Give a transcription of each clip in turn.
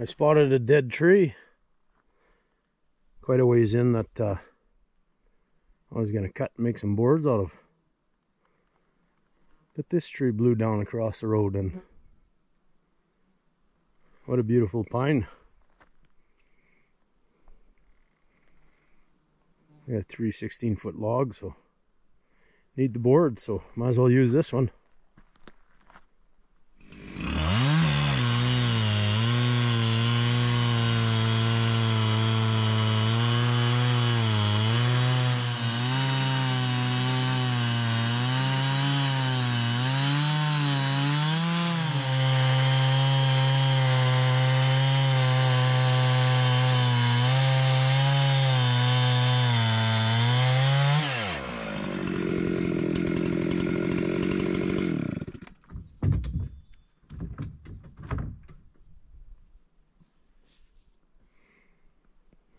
I spotted a dead tree quite a ways in that I was going to cut and make some boards out of. But this tree blew down across the road, and what a beautiful pine. I got 3 16-foot logs, so need the board, so might as well use this one.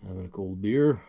Having a cold beer.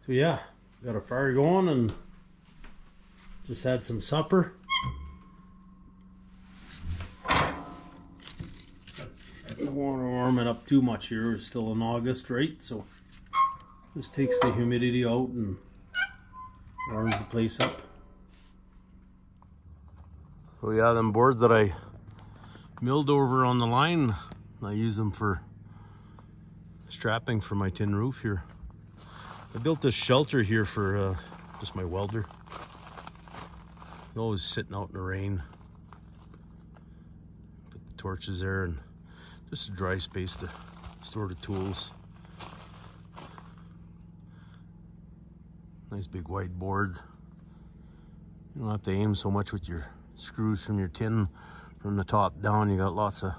So yeah, got a fire going and just had some supper. I don't want to warm it up too much here. It's still in August, right? So this takes the humidity out and warms the place up. So yeah, them boards that I milled over on the line, I use them for strapping for my tin roof here. I built this shelter here for just my welder. Always sitting out in the rain. Put the torches there and just a dry space to store the tools. Nice big wide boards. You don't have to aim so much with your screws from your tin from the top down. You got lots of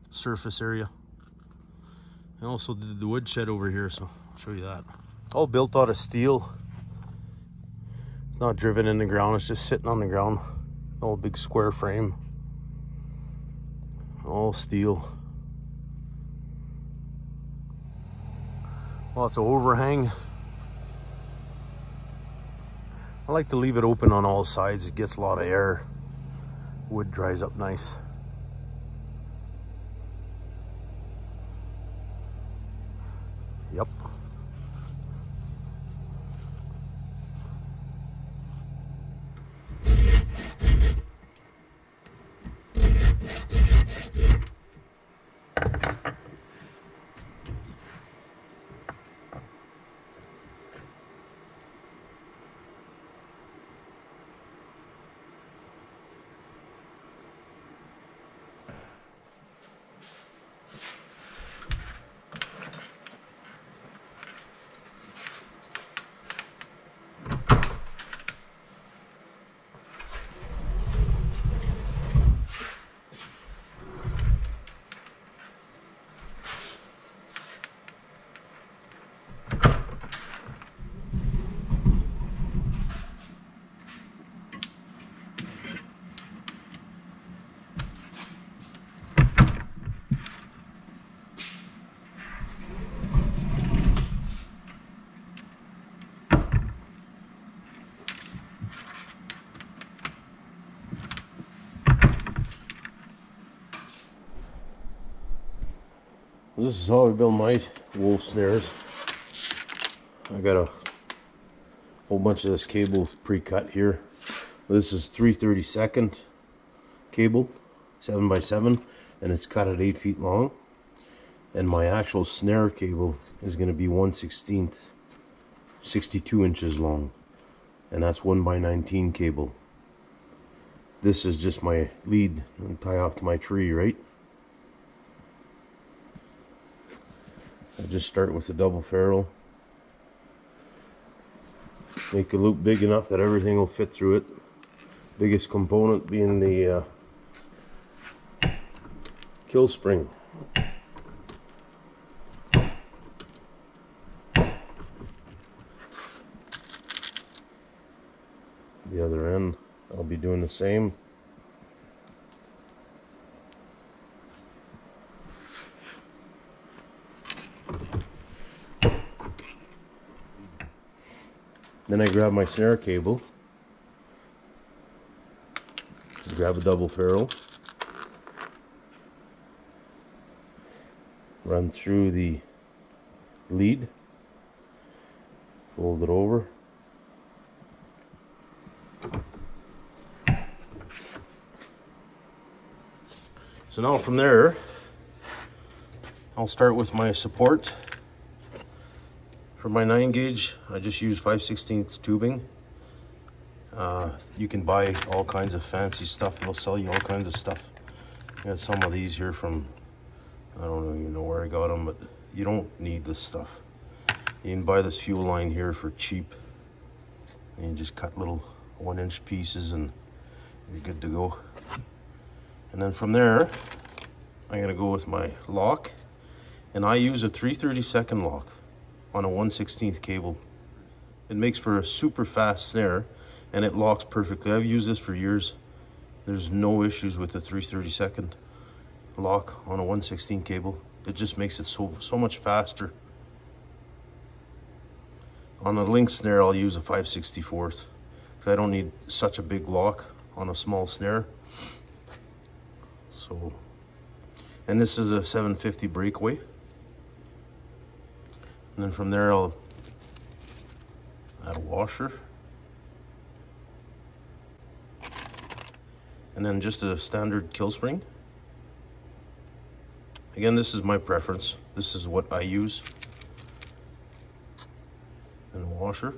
surface area. I also did the wood shed over here, so I'll show you that. All built out of steel. It's not driven in the ground, it's just sitting on the ground. All big square frame. All steel. Lots of overhang. I like to leave it open on all sides. It gets a lot of air. Wood dries up nice. Yep. This is how I build my wool snares. I got whole bunch of this cable pre-cut here. This is 3/32 cable, 7x7, and it's cut at 8 feet long. And my actual snare cable is going to be 1/16, 62 inches long, and that's 1x19 cable. This is just my lead and tie off to my tree, right? I just start with a double ferrule. Make a loop big enough that everything will fit through it. Biggest component being the kill spring. The other end, I'll be doing the same. Then I grab my snare cable, grab a double ferrule, run through the lead, fold it over, so now from there I'll start with my support. For my 9 gauge, I just use 5/16 tubing. You can buy all kinds of fancy stuff. They'll sell you all kinds of stuff. I got some of these here from, I don't even know where I got them, but you don't need this stuff. You can buy this fuel line here for cheap. And you just cut little 1-inch pieces and you're good to go. And then from there, I'm gonna go with my lock. And I use a 3/32 lock on a 1/16 cable. It makes for a super fast snare and it locks perfectly. I've used this for years. There's no issues with the 3/32 lock on a 1/16 cable. It just makes it so much faster. On a link snare, I'll use a 5/64 because I don't need such a big lock on a small snare. So, and this is a 750 breakaway. And then from there I'll add a washer. And then just a standard kill spring. Again, this is my preference. This is what I use. And a washer.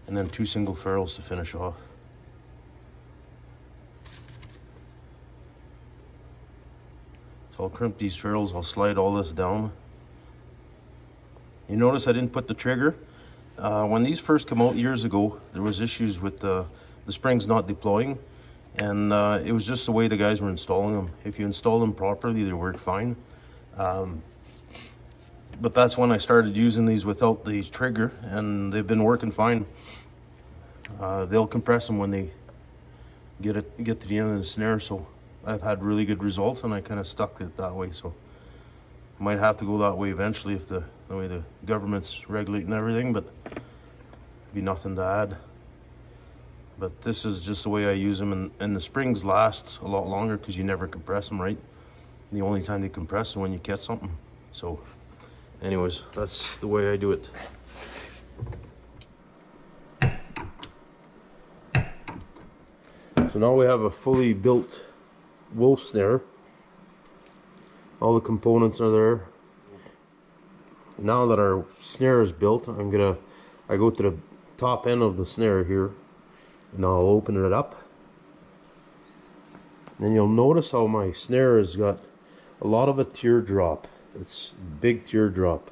And then 2 single ferrules to finish off. So I'll crimp these ferrules, I'll slide all this down. You notice I didn't put the trigger. When these first came out years ago, there was issues with the springs not deploying, and it was just the way the guys were installing them. If you install them properly, they work fine. But that's when I started using these without the trigger, and they've been working fine. They'll compress them when they get to the end of the snare, so I've had really good results, and I kind of stuck it that way. So might have to go that way eventually if the way the government's regulating everything, but be nothing to add. But this is just the way I use them, and the springs last a lot longer because you never compress them, right? The only time they compress is when you catch something. So anyways, that's the way I do it. So now we have a fully built wolf snare. All the components are there. Now that our snare is built, I go to the top end of the snare here, and I'll open it up. And you'll notice how my snare has got a lot of a teardrop. It's a big teardrop.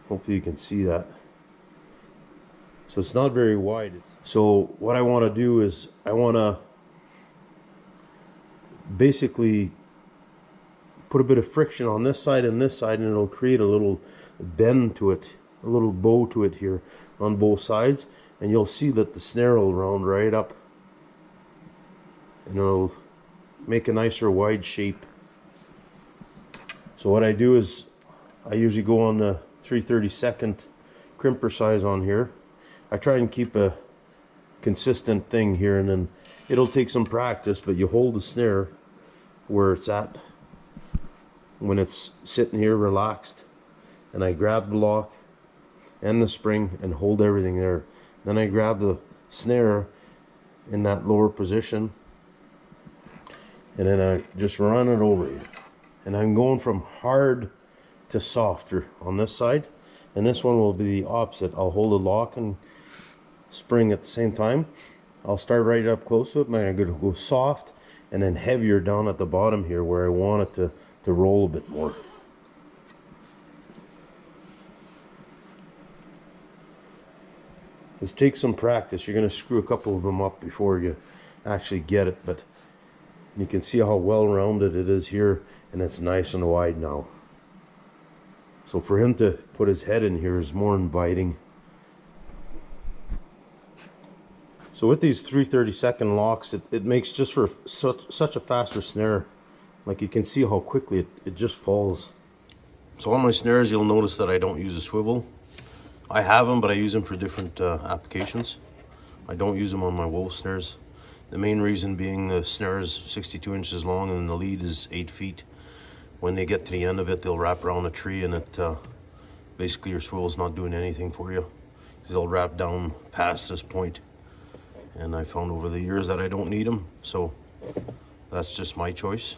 Hopefully you can see that. So it's not very wide. So what I want to do is I want to basically put a bit of friction on this side and this side, and it'll create a little bend to it, a little bow to it here on both sides, and you'll see that the snare will round right up and it'll make a nicer wide shape. So what I do is I usually go on the 3/32 crimper size on here. I try and keep a consistent thing here, and then it'll take some practice, but you hold the snare where it's at when it's sitting here relaxed, and I grab the lock and the spring and hold everything there. Then I grab the snare in that lower position, and then I just run it over you. And I'm going from hard to softer on this side, and this one will be the opposite. I'll hold a lock and spring at the same time. I'll start right up close to it, and I'm going to go soft and then heavier down at the bottom here where I want it to roll a bit more. This takes some practice. You're going to screw a couple of them up before you actually get it, but you can see how well rounded it is here, and it's nice and wide now. So for him to put his head in here is more inviting. So with these 3/32 locks, it makes just for such a faster snare. Like you can see how quickly it just falls. So on my snares, you'll notice that I don't use a swivel. I have them, but I use them for different applications. I don't use them on my wolf snares. The main reason being the snare is 62 inches long and the lead is 8 feet. When they get to the end of it, they'll wrap around a tree, and it basically your swivel's not doing anything for you. They'll wrap down past this point. And I found over the years that I don't need them, so that's just my choice.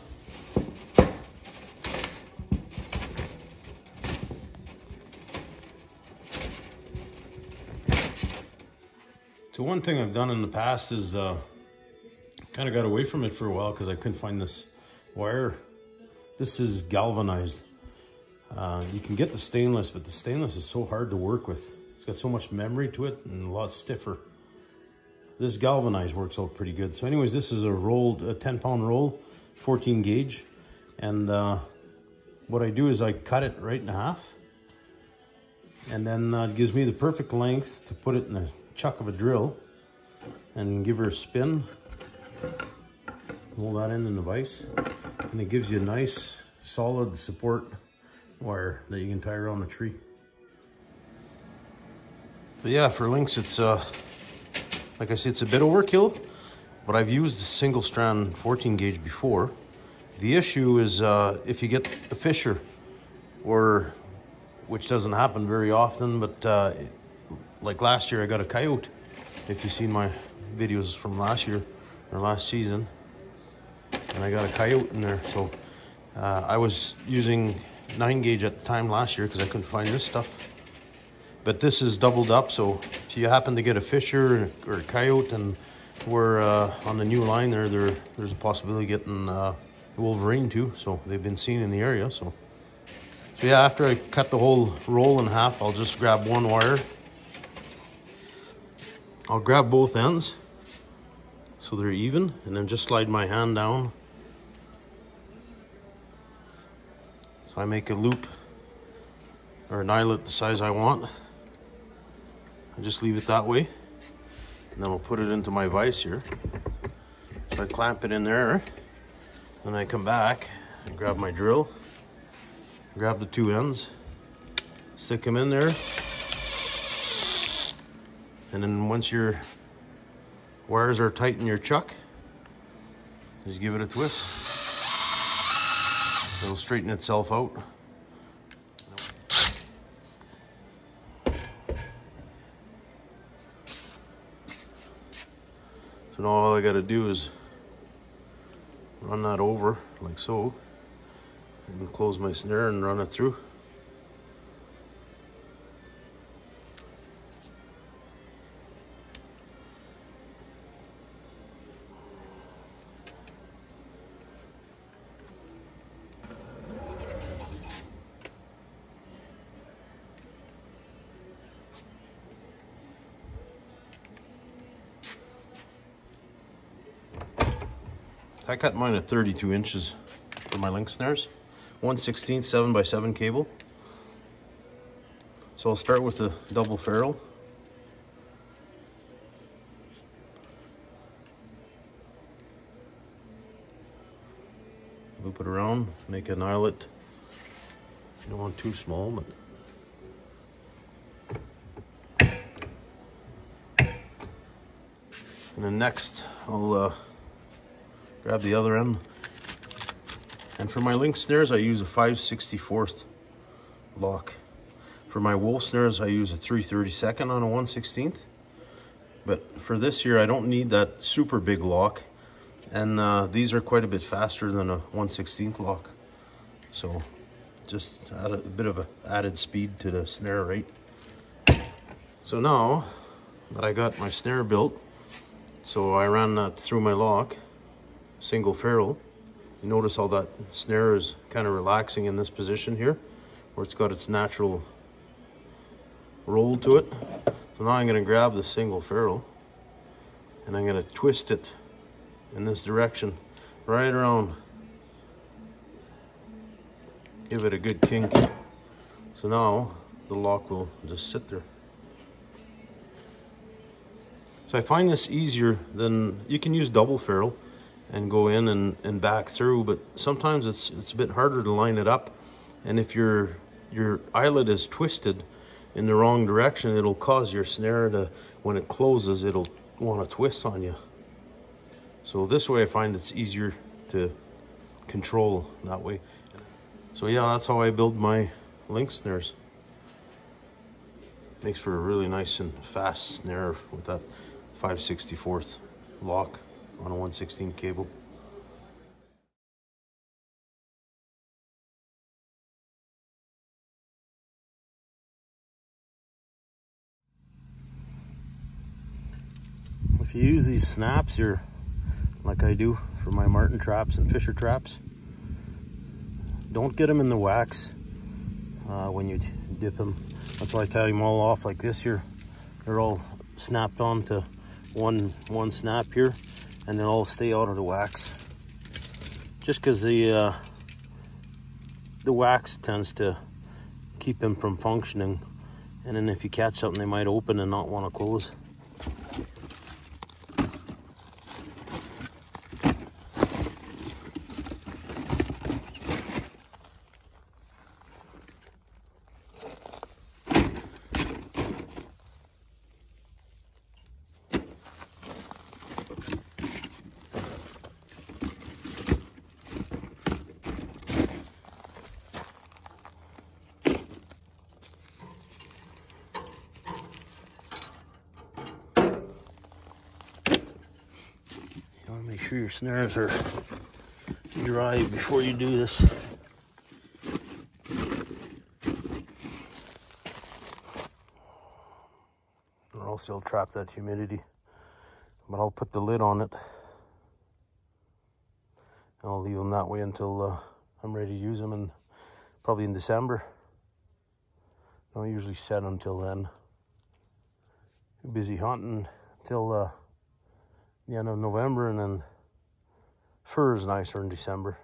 So one thing I've done in the past is kind of got away from it for a while because I couldn't find this wire. This is galvanized. You can get the stainless, but the stainless is so hard to work with. It's got so much memory to it and a lot stiffer. This galvanized works out pretty good. So anyways, this is a 10-pound roll, 14 gauge. And what I do is I cut it right in half. And then it gives me the perfect length to put it in a chuck of a drill and give her a spin. Hold that in the vise. And it gives you a nice, solid support wire that you can tie around the tree. So yeah, for links, it's like I said, it's a bit overkill, but I've used a single strand 14 gauge before. The issue is if you get a fisher, or which doesn't happen very often, but like last year I got a coyote. If you've seen my videos from last year or last season, and I got a coyote in there. So I was using 9 gauge at the time last year because I couldn't find this stuff. But this is doubled up, so if you happen to get a fisher or a coyote and we're on the new line there's a possibility of getting wolverine too. So they've been seen in the area. So yeah, after I cut the whole roll in half, I'll just grab one wire. I'll grab both ends so they're even, and then just slide my hand down. So I make a loop or an eyelet the size I want. I just leave it that way, and then I'll put it into my vise here. So I clamp it in there, and I come back and grab my drill, grab the two ends, stick them in there, and then once your wires are tight in your chuck, just give it a twist. It'll straighten itself out. So now all I got to do is run that over like so, and close my snare and run it through. I cut mine at 32 inches for my link snares, 1/16 7x7 cable. So I'll start with the double ferrule. Loop it around, make an eyelet. You don't want too small, but and then next I'll grab the other end. And for my link snares, I use a 5/64 lock. For my wolf snares, I use a 3/32 on a 1/16. But for this here, I don't need that super big lock. And these are quite a bit faster than a 1/16 lock. So just add a bit of added speed to the snare rate. So now that I got my snare built, so I ran that through my lock, single ferrule. You notice how that snare is kind of relaxing in this position here, where it's got its natural roll to it. So now I'm going to grab the single ferrule and I'm going to twist it in this direction, right around. Give it a good kink. So now the lock will just sit there. So I find this easier than, you can use double ferrule and go in and back through, but sometimes it's a bit harder to line it up. And if your eyelet is twisted in the wrong direction, it'll cause your snare to, when it closes, it'll want to twist on you. So this way I find it's easier to control that way. So yeah, that's how I build my link snares. Makes for a really nice and fast snare with that 5/64 lock on a 1/16 cable. If you use these snaps here, like I do for my martin traps and fisher traps, don't get them in the wax when you dip them. That's why I tie them all off like this here. They're all snapped onto one snap here, and they'll all stay out of the wax. Just because the wax tends to keep them from functioning, and then if you catch something, they might open and not want to close. Make sure your snares are dry before you do this. Or else they'll trap that humidity. But I'll put the lid on it. I'll leave them that way until I'm ready to use them, and probably in December. I don't usually set until then. Too busy hunting till the end of November, and then fur is nicer in December.